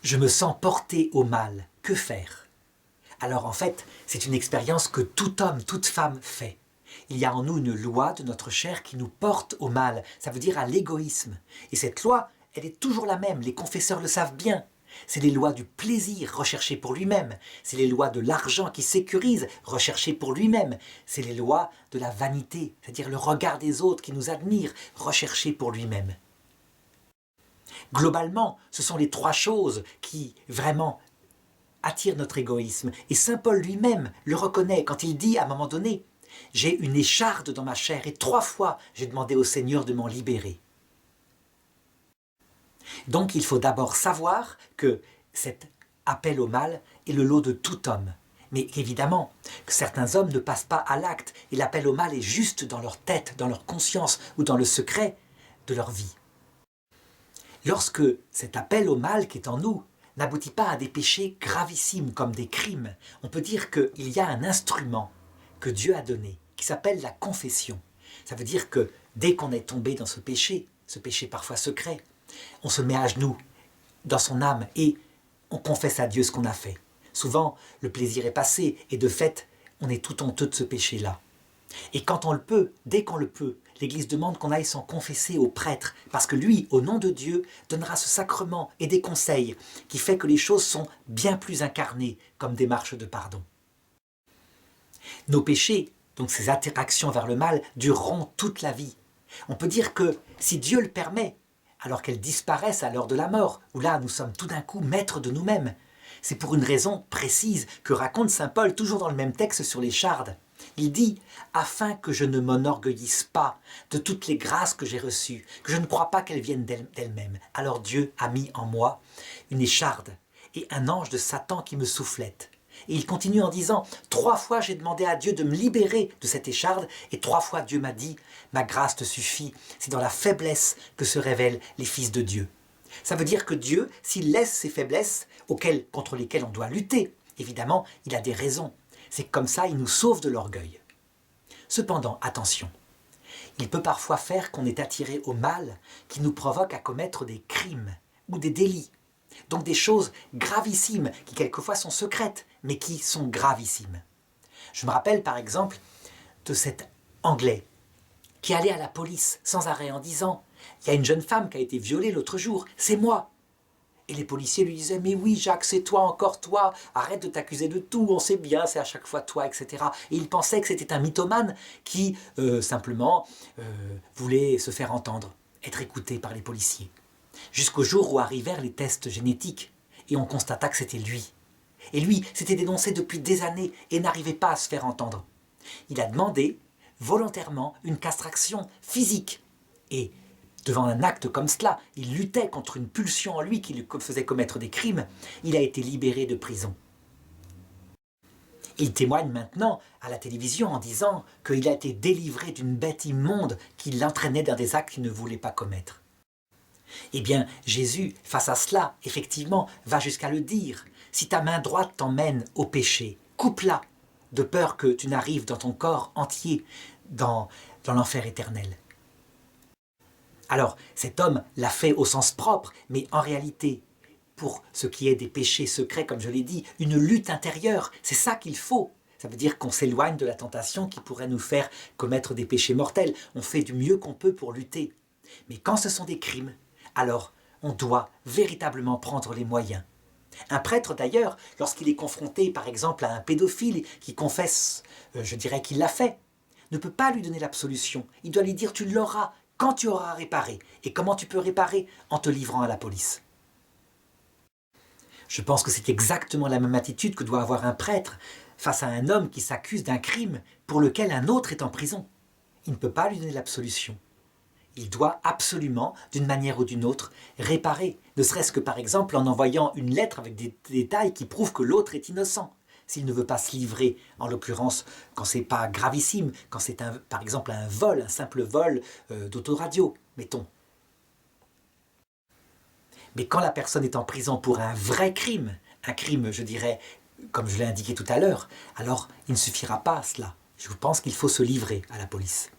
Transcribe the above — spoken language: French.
Je me sens porté au mal. Que faire? Alors en fait, c'est une expérience que tout homme, toute femme fait. Il y a en nous une loi de notre chair qui nous porte au mal, ça veut dire à l'égoïsme. Et cette loi, elle est toujours la même, les confesseurs le savent bien. C'est les lois du plaisir recherché pour lui-même, c'est les lois de l'argent qui sécurise recherché pour lui-même, c'est les lois de la vanité, c'est-à-dire le regard des autres qui nous admirent recherché pour lui-même. Globalement, ce sont les trois choses qui vraiment attirent notre égoïsme. Et saint Paul lui-même le reconnaît quand il dit à un moment donné « J'ai une écharde dans ma chair et 3 fois j'ai demandé au Seigneur de m'en libérer. » Donc il faut d'abord savoir que cet appel au mal est le lot de tout homme. Mais évidemment, que certains hommes ne passent pas à l'acte et l'appel au mal est juste dans leur tête, dans leur conscience ou dans le secret de leur vie. Lorsque cet appel au mal qui est en nous n'aboutit pas à des péchés gravissimes comme des crimes, on peut dire qu'il y a un instrument que Dieu a donné qui s'appelle la confession. Ça veut dire que dès qu'on est tombé dans ce péché parfois secret, on se met à genoux dans son âme et on confesse à Dieu ce qu'on a fait. Souvent, le plaisir est passé et de fait, on est tout honteux de ce péché-là. Et quand on le peut, dès qu'on le peut, l'Église demande qu'on aille s'en confesser au prêtre, parce que lui, au nom de Dieu, donnera ce sacrement et des conseils qui fait que les choses sont bien plus incarnées comme démarche de pardon. Nos péchés, donc ces interactions vers le mal, dureront toute la vie. On peut dire que si Dieu le permet, alors qu'elles disparaissent à l'heure de la mort, où là nous sommes tout d'un coup maîtres de nous-mêmes, c'est pour une raison précise que raconte saint Paul toujours dans le même texte sur l'écharde. Il dit « Afin que je ne m'enorgueillisse pas de toutes les grâces que j'ai reçues, que je ne crois pas qu'elles viennent d'elles-mêmes. Alors Dieu a mis en moi une écharde et un ange de Satan qui me soufflette. » Et il continue en disant « 3 fois j'ai demandé à Dieu de me libérer de cette écharde et 3 fois Dieu m'a dit « Ma grâce te suffit, c'est dans la faiblesse que se révèlent les fils de Dieu. » Ça veut dire que Dieu, s'il laisse ces faiblesses contre lesquelles on doit lutter, évidemment, il a des raisons. C'est comme ça, il nous sauve de l'orgueil. Cependant, attention, il peut parfois faire qu'on est attiré au mal qui nous provoque à commettre des crimes ou des délits. Donc des choses gravissimes qui quelquefois sont secrètes, mais qui sont gravissimes. Je me rappelle par exemple de cet Anglais qui allait à la police sans arrêt en disant « Il y a une jeune femme qui a été violée l'autre jour, c'est moi !» Et les policiers lui disaient « Mais oui Jacques, c'est toi, encore toi, arrête de t'accuser de tout, on sait bien, c'est à chaque fois toi, etc. » Et il pensait que c'était un mythomane qui simplement voulait se faire entendre, être écouté par les policiers. Jusqu'au jour où arrivèrent les tests génétiques et on constata que c'était lui. Et lui s'était dénoncé depuis des années et n'arrivait pas à se faire entendre. Il a demandé volontairement une castration physique et devant un acte comme cela, il luttait contre une pulsion en lui qui lui faisait commettre des crimes. Il a été libéré de prison. Il témoigne maintenant à la télévision en disant qu'il a été délivré d'une bête immonde qui l'entraînait dans des actes qu'il ne voulait pas commettre. Eh bien, Jésus, face à cela, effectivement, va jusqu'à le dire. Si ta main droite t'emmène au péché, coupe-la, de peur que tu n'arrives dans ton corps entier dans l'enfer éternel. Alors, cet homme l'a fait au sens propre, mais en réalité, pour ce qui est des péchés secrets, comme je l'ai dit, une lutte intérieure, c'est ça qu'il faut. Ça veut dire qu'on s'éloigne de la tentation qui pourrait nous faire commettre des péchés mortels. On fait du mieux qu'on peut pour lutter. Mais quand ce sont des crimes, alors on doit véritablement prendre les moyens. Un prêtre d'ailleurs, lorsqu'il est confronté par exemple à un pédophile qui confesse, je dirais qu'il l'a fait, ne peut pas lui donner l'absolution. Il doit lui dire « tu l'auras » quand tu auras réparé. Et comment tu peux réparer? En te livrant à la police. Je pense que c'est exactement la même attitude que doit avoir un prêtre face à un homme qui s'accuse d'un crime pour lequel un autre est en prison. Il ne peut pas lui donner l'absolution. Il doit absolument, d'une manière ou d'une autre, réparer. Ne serait-ce que par exemple en envoyant une lettre avec des détails qui prouvent que l'autre est innocent. S'il ne veut pas se livrer, en l'occurrence, quand c'est pas gravissime, quand c'est par exemple un vol, un simple vol d'autoradio, mettons. Mais quand la personne est en prison pour un vrai crime, un crime, je dirais, comme je l'ai indiqué tout à l'heure, alors il ne suffira pas à cela. Je pense qu'il faut se livrer à la police.